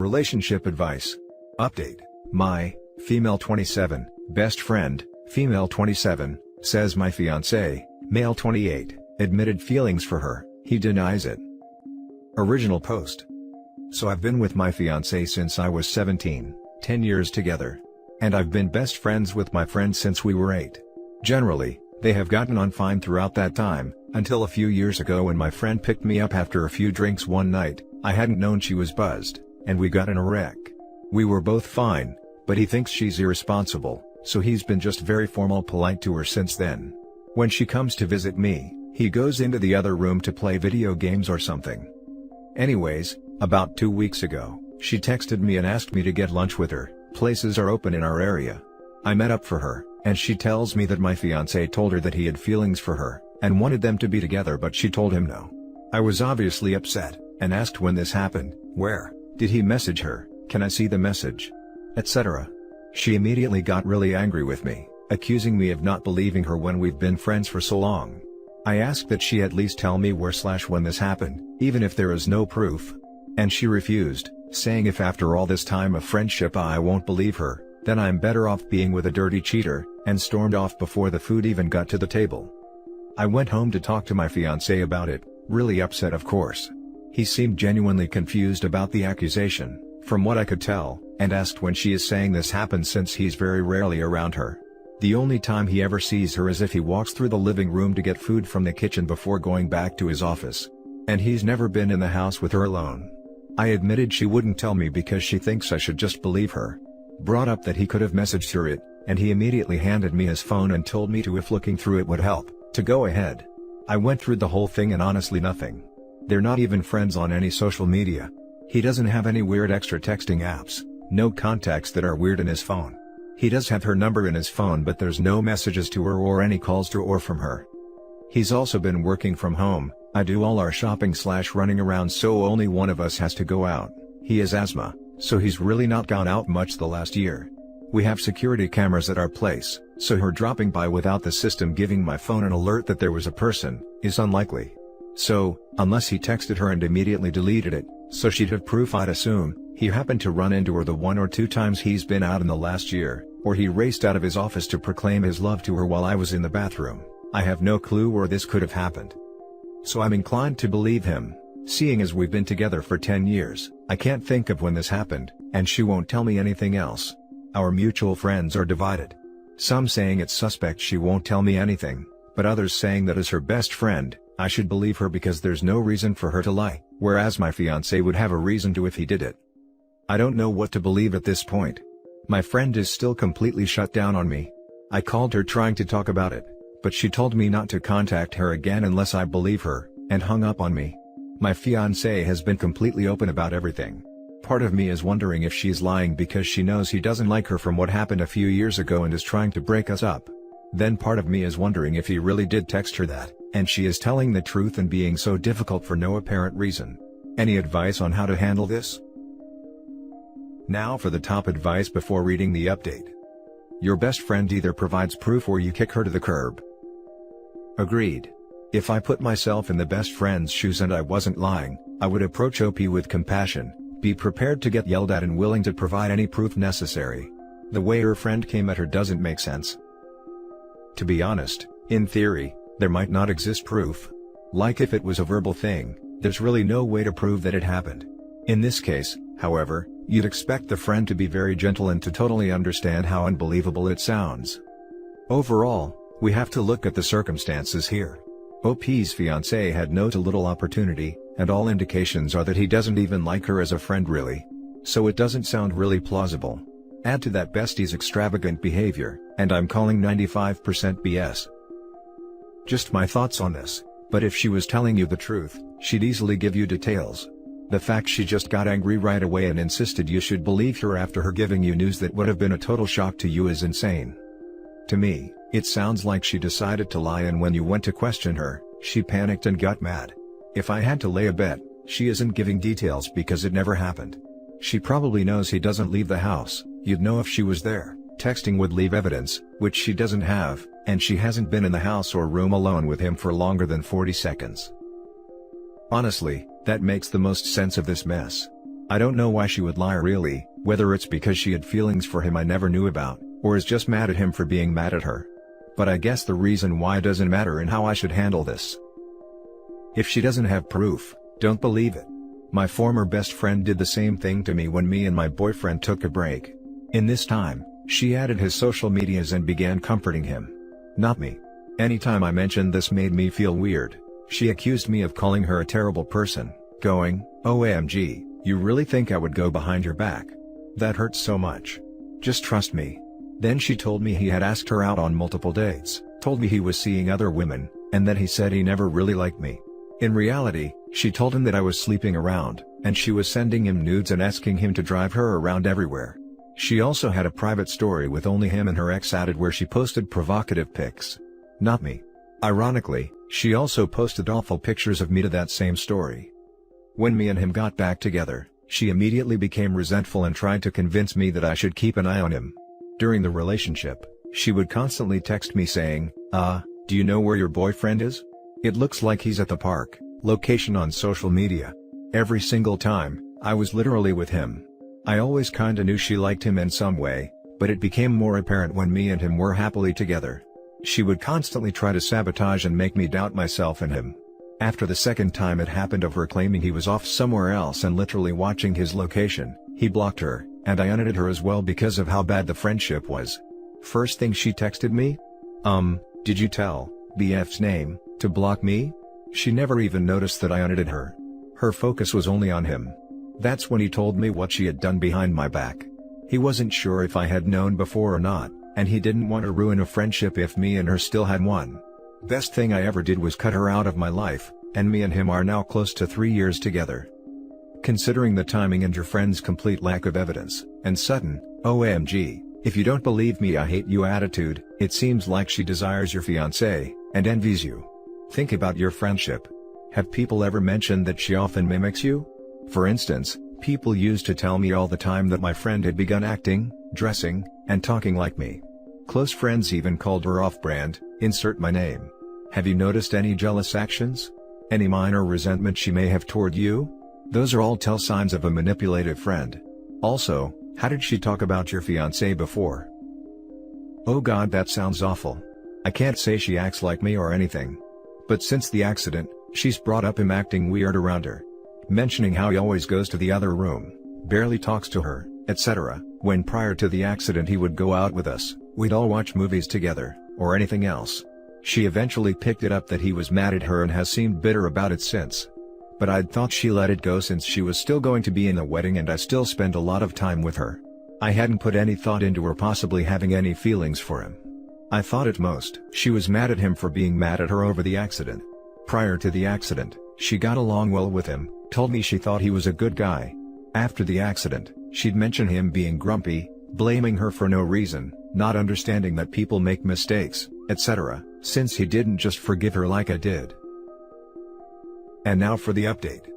Relationship advice. Update. My, female 27, best friend, female 27, says my fiancé, male 28, admitted feelings for her. He denies it. Original post. So I've been with my fiancé since I was 17, 10 years together. And I've been best friends with my friend since we were 8. Generally, they have gotten on fine throughout that time, until a few years ago when my friend picked me up after a few drinks one night. I hadn't known she was buzzed, and we got in a wreck. We were both fine, but he thinks she's irresponsible, so he's been just very formal polite to her since then. When she comes to visit me, he goes into the other room to play video games or something. Anyways, about 2 weeks ago, she texted me and asked me to get lunch with her. Places are open in our area. I met up for her, and she tells me that my fiancé told her that he had feelings for her, and wanted them to be together, but she told him no. I was obviously upset, and asked when this happened, where, did he message her, can I see the message, etc. She immediately got really angry with me, accusing me of not believing her when we've been friends for so long. I asked that she at least tell me where/when this happened, even if there is no proof. And she refused, saying if after all this time of friendship I won't believe her, then I'm better off being with a dirty cheater, and stormed off before the food even got to the table. I went home to talk to my fiancé about it, really upset of course. He seemed genuinely confused about the accusation, from what I could tell, and asked when she is saying this happened since he's very rarely around her. The only time he ever sees her is if he walks through the living room to get food from the kitchen before going back to his office. And he's never been in the house with her alone. I admitted she wouldn't tell me because she thinks I should just believe her. Brought up that he could have messaged her it, and he immediately handed me his phone and told me to, if looking through it would help, to go ahead. I went through the whole thing and honestly nothing. They're not even friends on any social media. He doesn't have any weird extra texting apps, no contacts that are weird in his phone. He does have her number in his phone, but there's no messages to her or any calls to or from her. He's also been working from home. I do all our shopping/running around, so only one of us has to go out. He has asthma, so he's really not gone out much the last year. We have security cameras at our place, so her dropping by without the system giving my phone an alert that there was a person, is unlikely. So, unless he texted her and immediately deleted it, so she'd have proof, I'd assume, he happened to run into her the 1 or 2 times he's been out in the last year, or he raced out of his office to proclaim his love to her while I was in the bathroom. I have no clue where this could have happened. So I'm inclined to believe him, seeing as we've been together for 10 years, I can't think of when this happened, and she won't tell me anything else. Our mutual friends are divided. Some saying it's suspect she won't tell me anything, but others saying that as her best friend, I should believe her because there's no reason for her to lie, whereas my fiancé would have a reason to if he did it. I don't know what to believe at this point. My friend is still completely shut down on me. I called her trying to talk about it, but she told me not to contact her again unless I believe her, and hung up on me. My fiancé has been completely open about everything. Part of me is wondering if she's lying because she knows he doesn't like her from what happened a few years ago and is trying to break us up. Then part of me is wondering if he really did text her that, and she is telling the truth and being so difficult for no apparent reason. Any advice on how to handle this? Now for the top advice before reading the update. Your best friend either provides proof or you kick her to the curb. Agreed. If I put myself in the best friend's shoes and I wasn't lying, I would approach OP with compassion, be prepared to get yelled at and willing to provide any proof necessary. The way her friend came at her doesn't make sense. To be honest, in theory, there might not exist proof. Like if it was a verbal thing, there's really no way to prove that it happened. In this case, however, you'd expect the friend to be very gentle and to totally understand how unbelievable it sounds. Overall, we have to look at the circumstances here. OP's fiancé had no to little opportunity, and all indications are that he doesn't even like her as a friend really. So it doesn't sound really plausible. Add to that bestie's extravagant behavior, and I'm calling 95% BS. Just my thoughts on this, but if she was telling you the truth, she'd easily give you details. The fact she just got angry right away and insisted you should believe her after her giving you news that would have been a total shock to you is insane. To me, it sounds like she decided to lie, and when you went to question her, she panicked and got mad. If I had to lay a bet, she isn't giving details because it never happened. She probably knows he doesn't leave the house. You'd know if she was there. Texting would leave evidence, which she doesn't have, and she hasn't been in the house or room alone with him for longer than 40 seconds. Honestly, that makes the most sense of this mess. I don't know why she would lie really, whether it's because she had feelings for him I never knew about, or is just mad at him for being mad at her. But I guess the reason why doesn't matter and how I should handle this. If she doesn't have proof, don't believe it. My former best friend did the same thing to me when me and my boyfriend took a break. In this time, she added his social medias and began comforting him. Not me. Anytime I mentioned this made me feel weird. She accused me of calling her a terrible person, going, "OMG, you really think I would go behind your back? That hurts so much. Just trust me." Then she told me he had asked her out on multiple dates, told me he was seeing other women, and that he said he never really liked me. In reality, she told him that I was sleeping around, and she was sending him nudes and asking him to drive her around everywhere. She also had a private story with only him and her ex added where she posted provocative pics. Not me. Ironically, she also posted awful pictures of me to that same story. When me and him got back together, she immediately became resentful and tried to convince me that I should keep an eye on him. During the relationship, she would constantly text me saying, do you know where your boyfriend is? It looks like he's at the park," location on social media. Every single time, I was literally with him. I always kinda knew she liked him in some way, but it became more apparent when me and him were happily together. She would constantly try to sabotage and make me doubt myself and him. After the second time it happened of her claiming he was off somewhere else and literally watching his location, he blocked her, and I unadded her as well because of how bad the friendship was. First thing she texted me? Did you tell BF's name to block me? She never even noticed that I unadded her. Her focus was only on him. That's when he told me what she had done behind my back. He wasn't sure if I had known before or not, and he didn't want to ruin a friendship if me and her still had one. Best thing I ever did was cut her out of my life, and me and him are now close to 3 years together. Considering the timing and your friend's complete lack of evidence, and sudden, "OMG, if you don't believe me I hate you" attitude, it seems like she desires your fiancé, and envies you. Think about your friendship. Have people ever mentioned that she often mimics you? For instance, people used to tell me all the time that my friend had begun acting, dressing, and talking like me. Close friends even called her off-brand, insert my name. Have you noticed any jealous actions? Any minor resentment she may have toward you? Those are all tell signs of a manipulative friend. Also, how did she talk about your fiancé before? Oh god, that sounds awful. I can't say she acts like me or anything. But since the accident, she's brought up him acting weird around her. Mentioning how he always goes to the other room, barely talks to her, etc. When prior to the accident he would go out with us, we'd all watch movies together, or anything else. She eventually picked it up that he was mad at her and has seemed bitter about it since. But I'd thought she let it go since she was still going to be in the wedding and I still spend a lot of time with her. I hadn't put any thought into her possibly having any feelings for him. I thought at most, she was mad at him for being mad at her over the accident. Prior to the accident, she got along well with him, told me she thought he was a good guy. After the accident, she'd mention him being grumpy, blaming her for no reason, not understanding that people make mistakes, etc., since he didn't just forgive her like I did. And now for the update.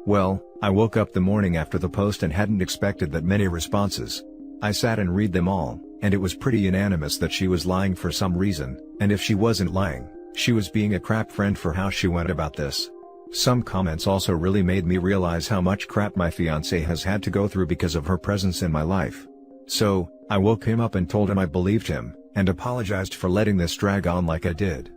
Well, I woke up the morning after the post and hadn't expected that many responses. I sat and read them all, and it was pretty unanimous that she was lying for some reason, and if she wasn't lying, she was being a crap friend for how she went about this. Some comments also really made me realize how much crap my fiancé has had to go through because of her presence in my life. So, I woke him up and told him I believed him, and apologized for letting this drag on like I did.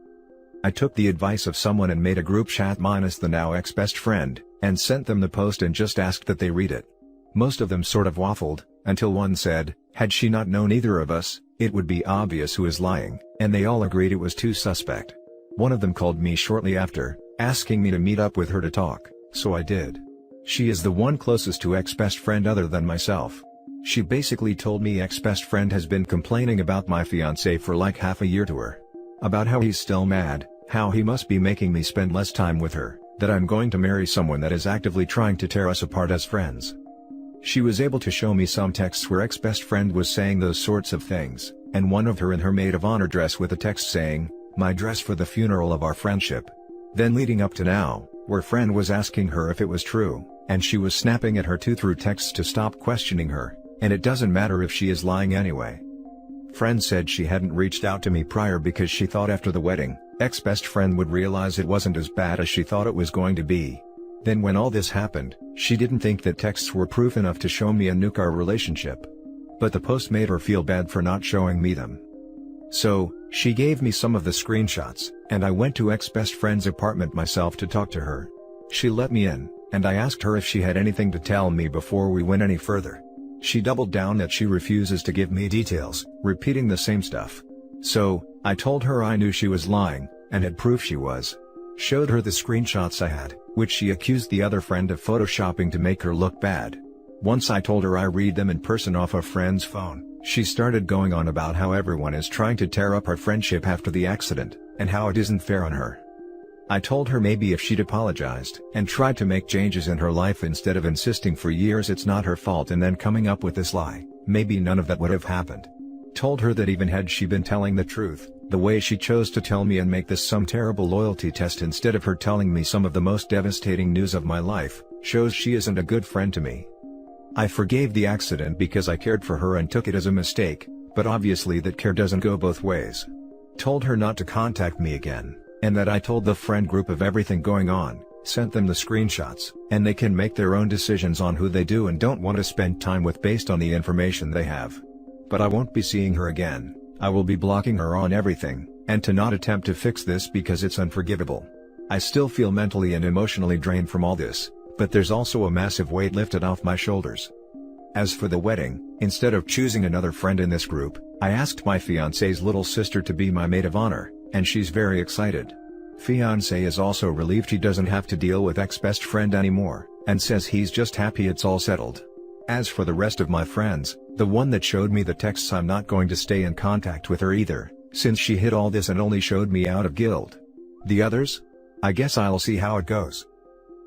I took the advice of someone and made a group chat minus the now ex-best friend, and sent them the post and just asked that they read it. Most of them sort of waffled, until one said, had she not known either of us, it would be obvious who is lying, and they all agreed it was too suspect. One of them called me shortly after, asking me to meet up with her to talk, so I did. She is the one closest to ex-best friend other than myself. She basically told me ex-best friend has been complaining about my fiancé for like half a year to her. About how he's still mad, how he must be making me spend less time with her, that I'm going to marry someone that is actively trying to tear us apart as friends. She was able to show me some texts where ex-best friend was saying those sorts of things, and one of her in her maid of honor dress with a text saying, "My dress for the funeral of our friendship." Then leading up to now, where friend was asking her if it was true, and she was snapping at her too through texts to stop questioning her, and it doesn't matter if she is lying anyway. Friend said she hadn't reached out to me prior because she thought after the wedding, ex-best friend would realize it wasn't as bad as she thought it was going to be. Then when all this happened, she didn't think that texts were proof enough to show me and nuke our relationship. But the post made her feel bad for not showing me them. So, she gave me some of the screenshots, and I went to ex-best friend's apartment myself to talk to her. She let me in, and I asked her if she had anything to tell me before we went any further. She doubled down that she refuses to give me details, repeating the same stuff. So, I told her I knew she was lying, and had proof she was. Showed her the screenshots I had, which she accused the other friend of photoshopping to make her look bad. Once I told her I read them in person off a friend's phone, she started going on about how everyone is trying to tear up our friendship after the accident, and how it isn't fair on her. I told her maybe if she'd apologized and tried to make changes in her life instead of insisting for years it's not her fault and then coming up with this lie, maybe none of that would have happened. Told her that even had she been telling the truth, the way she chose to tell me and make this some terrible loyalty test instead of her telling me some of the most devastating news of my life, shows she isn't a good friend to me. I forgave the accident because I cared for her and took it as a mistake, but obviously that care doesn't go both ways. Told her not to contact me again, and that I told the friend group of everything going on, sent them the screenshots, and they can make their own decisions on who they do and don't want to spend time with based on the information they have. But I won't be seeing her again, I will be blocking her on everything, and to not attempt to fix this because it's unforgivable. I still feel mentally and emotionally drained from all this, but there's also a massive weight lifted off my shoulders. As for the wedding, instead of choosing another friend in this group, I asked my fiancé's little sister to be my maid of honor, and she's very excited. Fiancé is also relieved he doesn't have to deal with ex-best friend anymore, and says he's just happy it's all settled. As for the rest of my friends, the one that showed me the texts, I'm not going to stay in contact with her either, since she hid all this and only showed me out of guilt. The others? I guess I'll see how it goes.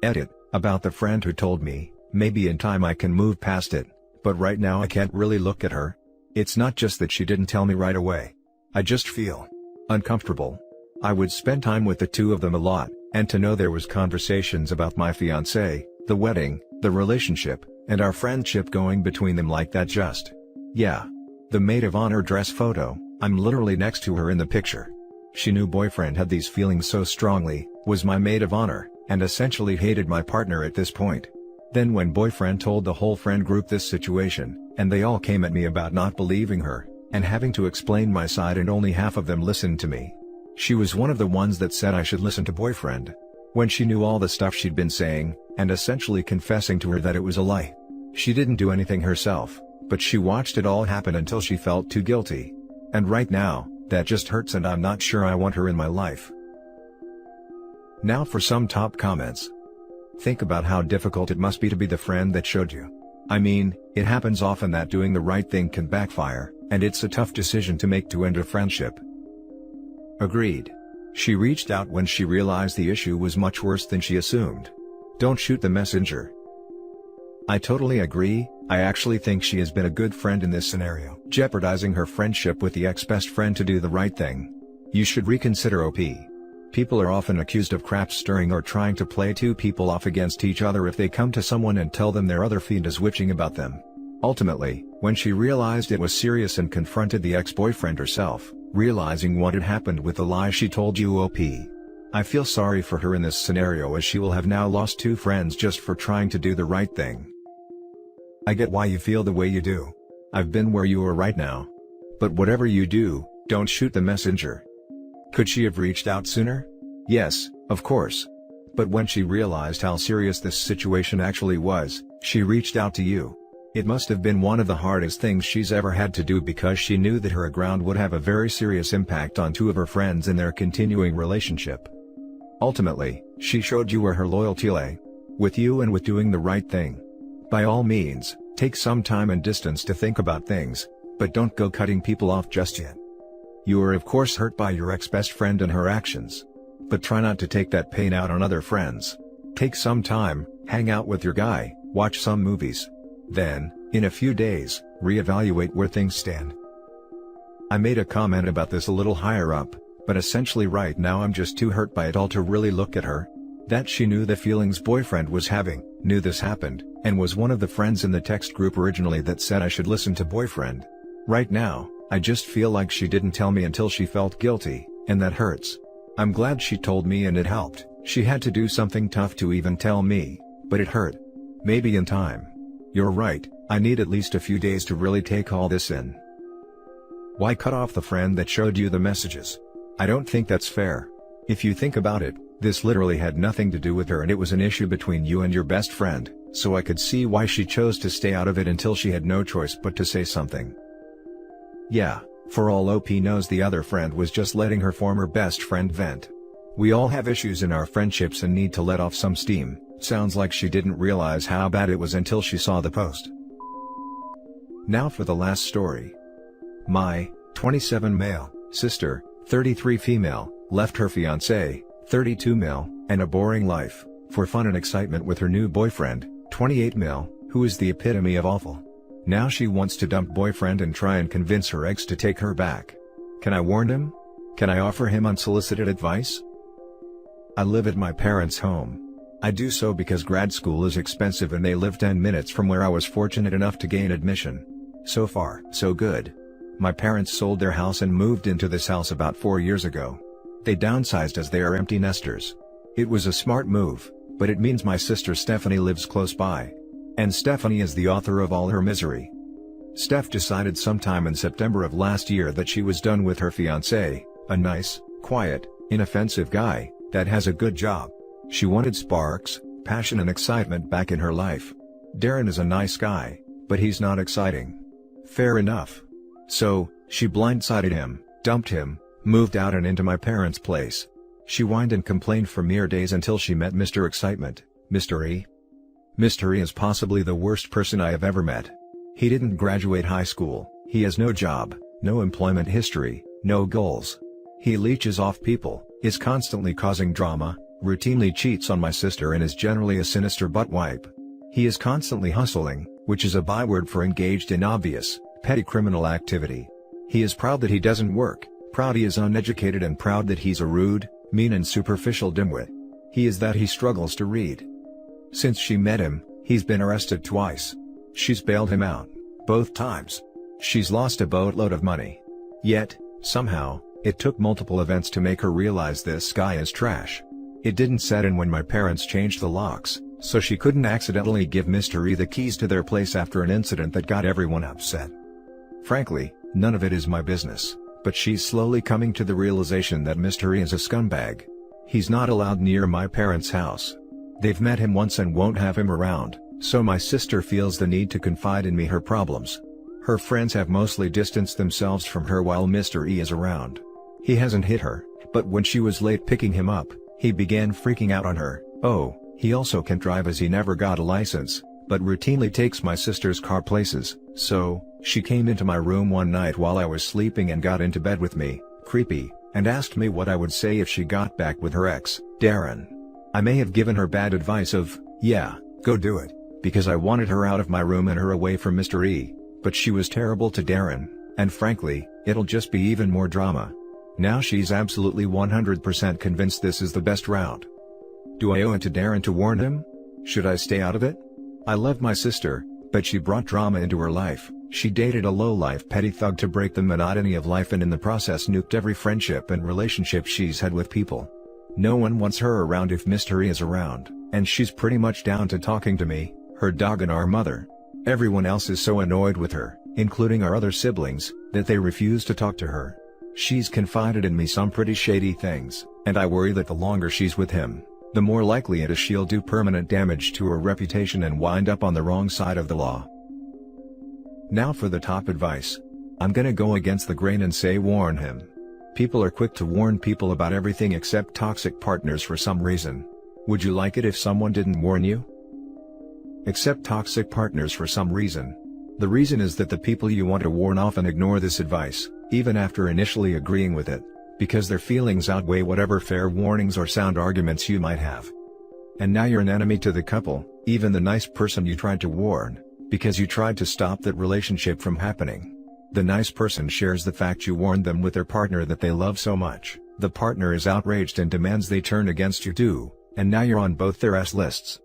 Edit. About the friend who told me, maybe in time I can move past it, but right now I can't really look at her. It's not just that she didn't tell me right away. I just feel uncomfortable. I would spend time with the two of them a lot, and to know there was conversations about my fiancé, the wedding, the relationship, and our friendship going between them like that just. Yeah. The maid of honor dress photo, I'm literally next to her in the picture. She knew boyfriend had these feelings so strongly, was my maid of honor, and essentially hated my partner at this point. Then when boyfriend told the whole friend group this situation, and they all came at me about not believing her, and having to explain my side and only half of them listened to me. She was one of the ones that said I should listen to boyfriend. When she knew all the stuff she'd been saying, and essentially confessing to her that it was a lie. She didn't do anything herself, but she watched it all happen until she felt too guilty. And right now, that just hurts and I'm not sure I want her in my life. Now for some top comments. Think about how difficult it must be to be the friend that showed you. I mean, it happens often that doing the right thing can backfire, and it's a tough decision to make to end a friendship. Agreed. She reached out when she realized the issue was much worse than she assumed. Don't shoot the messenger. I totally agree. I actually think she has been a good friend in this scenario, jeopardizing her friendship with the ex-best friend to do the right thing. You should reconsider OP. People are often accused of crap stirring or trying to play two people off against each other if they come to someone and tell them their other fiend is witching about them. Ultimately, when she realized it was serious and confronted the ex-boyfriend herself, realizing what had happened with the lie she told you OP. I feel sorry for her in this scenario as she will have now lost two friends just for trying to do the right thing. I get why you feel the way you do. I've been where you are right now. But whatever you do, don't shoot the messenger. Could she have reached out sooner? Yes, of course. But when she realized how serious this situation actually was, she reached out to you. It must have been one of the hardest things she's ever had to do because she knew that her ground would have a very serious impact on two of her friends in their continuing relationship. Ultimately, she showed you where her loyalty lay. With you and with doing the right thing. By all means, take some time and distance to think about things, but don't go cutting people off just yet. You are of course hurt by your ex-best friend and her actions. But try not to take that pain out on other friends. Take some time, hang out with your guy, watch some movies. Then, in a few days, reevaluate where things stand. I made a comment about this a little higher up, but essentially right now I'm just too hurt by it all to really look at her. That she knew the feelings boyfriend was having, knew this happened, and was one of the friends in the text group originally that said I should listen to boyfriend. Right now, I just feel like she didn't tell me until she felt guilty, and that hurts. I'm glad she told me and it helped, She had to do something tough to even tell me, but it hurt. Maybe in time. You're right, I need at least a few days to really take all this in. Why cut off the friend that showed you the messages? I don't think that's fair. If you think about it, this literally had nothing to do with her and it was an issue between you and your best friend, so I could see why she chose to stay out of it until she had no choice but to say something. Yeah, for all OP knows the other friend was just letting her former best friend vent. We all have issues in our friendships and need to let off some steam. Sounds like she didn't realize how bad it was until she saw the post. Now for the last story. My 27 male sister, 33 female, left her fiancé, 32 male, and a boring life, for fun and excitement with her new boyfriend, 28 male, who is the epitome of awful. Now she wants to dump boyfriend and try and convince her ex to take her back. Can I warn him? Can I offer him unsolicited advice? I live at my parents' home. I do so because grad school is expensive and they live 10 minutes from where I was fortunate enough to gain admission. So far, so good. My parents sold their house and moved into this house about 4 years ago. They downsized as they are empty nesters. It was a smart move, but it means my sister Stephanie lives close by. And Stephanie is the author of all her misery. Steph decided sometime in September of last year that she was done with her fiancé, a nice, quiet, inoffensive guy, that has a good job. She wanted sparks, passion and excitement back in her life. Darren is a nice guy, but he's not exciting. Fair enough. So, she blindsided him, dumped him, moved out and into my parents' place. She whined and complained for mere days until she met Mr. Excitement, Mr. E. Mr. E is possibly the worst person I have ever met. He didn't graduate high school, he has no job, no employment history, no goals. He leeches off people, is constantly causing drama, routinely cheats on my sister and is generally a sinister butt wipe. He is constantly hustling, which is a byword for engaged in obvious, petty criminal activity. He is proud that he doesn't work, proud he is uneducated and proud that he's a rude, mean and superficial dimwit. He is that he struggles to read. Since she met him, he's been arrested twice. She's bailed him out, both times. She's lost a boatload of money. Yet, somehow, it took multiple events to make her realize this guy is trash. It didn't set in when my parents changed the locks, so she couldn't accidentally give Mr. E the keys to their place after an incident that got everyone upset. Frankly, none of it is my business, but she's slowly coming to the realization that Mr. E is a scumbag. He's not allowed near my parents' house. They've met him once and won't have him around, so my sister feels the need to confide in me her problems. Her friends have mostly distanced themselves from her while Mr. E is around. He hasn't hit her, but when she was late picking him up, he began freaking out on her. Oh, he also can't drive as he never got a license, but routinely takes my sister's car places, so, she came into my room one night while I was sleeping and got into bed with me, creepy, and asked me what I would say if she got back with her ex, Darren. I may have given her bad advice of, yeah, go do it, because I wanted her out of my room and her away from Mr. E, but she was terrible to Darren, and frankly, it'll just be even more drama. Now she's absolutely 100% convinced this is the best route. Do I owe it to Darren to warn him? Should I stay out of it? I love my sister, but she brought drama into her life. She dated a low-life petty thug to break the monotony of life and in the process nuked every friendship and relationship she's had with people. No one wants her around if Mr. E is around, and she's pretty much down to talking to me, her dog and our mother. Everyone else is so annoyed with her, including our other siblings, that they refuse to talk to her. She's confided in me some pretty shady things, and I worry that the longer she's with him, the more likely it is she'll do permanent damage to her reputation and wind up on the wrong side of the law. Now for the top advice. I'm gonna go against the grain and say warn him. People are quick to warn people about everything except toxic partners for some reason. Would you like it if someone didn't warn you? Except toxic partners for some reason. The reason is that the people you want to warn often ignore this advice, even after initially agreeing with it, because their feelings outweigh whatever fair warnings or sound arguments you might have. And now you're an enemy to the couple, even the nice person you tried to warn, because you tried to stop that relationship from happening. The nice person shares the fact you warned them with their partner that they love so much. The partner is outraged and demands they turn against you too, and now you're on both their S lists.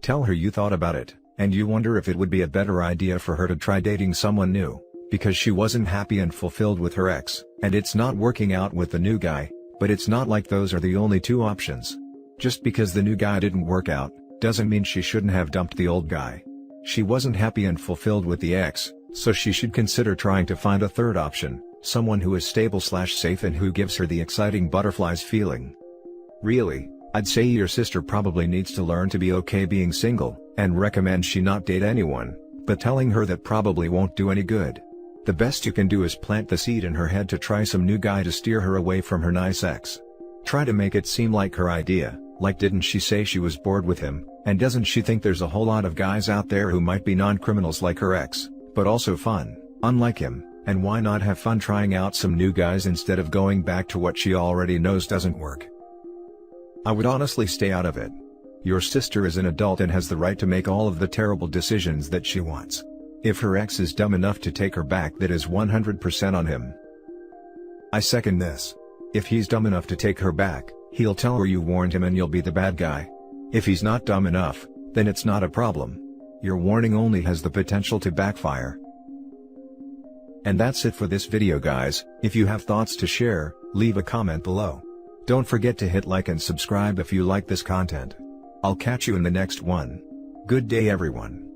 Tell her you thought about it, and you wonder if it would be a better idea for her to try dating someone new, because she wasn't happy and fulfilled with her ex, and it's not working out with the new guy, But it's not like those are the only two options. Just because the new guy didn't work out, doesn't mean she shouldn't have dumped the old guy. She wasn't happy and fulfilled with the ex, so she should consider trying to find a third option, someone who is stable/safe and who gives her the exciting butterflies feeling. Really, I'd say your sister probably needs to learn to be okay being single, and recommend she not date anyone, but telling her that probably won't do any good. The best you can do is plant the seed in her head to try some new guy to steer her away from her nice ex. Try to make it seem like her idea, like didn't she say she was bored with him, and doesn't she think there's a whole lot of guys out there who might be non-criminals like her ex, but also fun, unlike him, and why not have fun trying out some new guys instead of going back to what she already knows doesn't work? I would honestly stay out of it. Your sister is an adult and has the right to make all of the terrible decisions that she wants. If her ex is dumb enough to take her back, that is 100% on him. I second this. If he's dumb enough to take her back, he'll tell her you warned him and you'll be the bad guy. If he's not dumb enough, then it's not a problem. Your warning only has the potential to backfire. And that's it for this video, guys. If you have thoughts to share, leave a comment below. Don't forget to hit like and subscribe if you like this content. I'll catch you in the next one. Good day, everyone.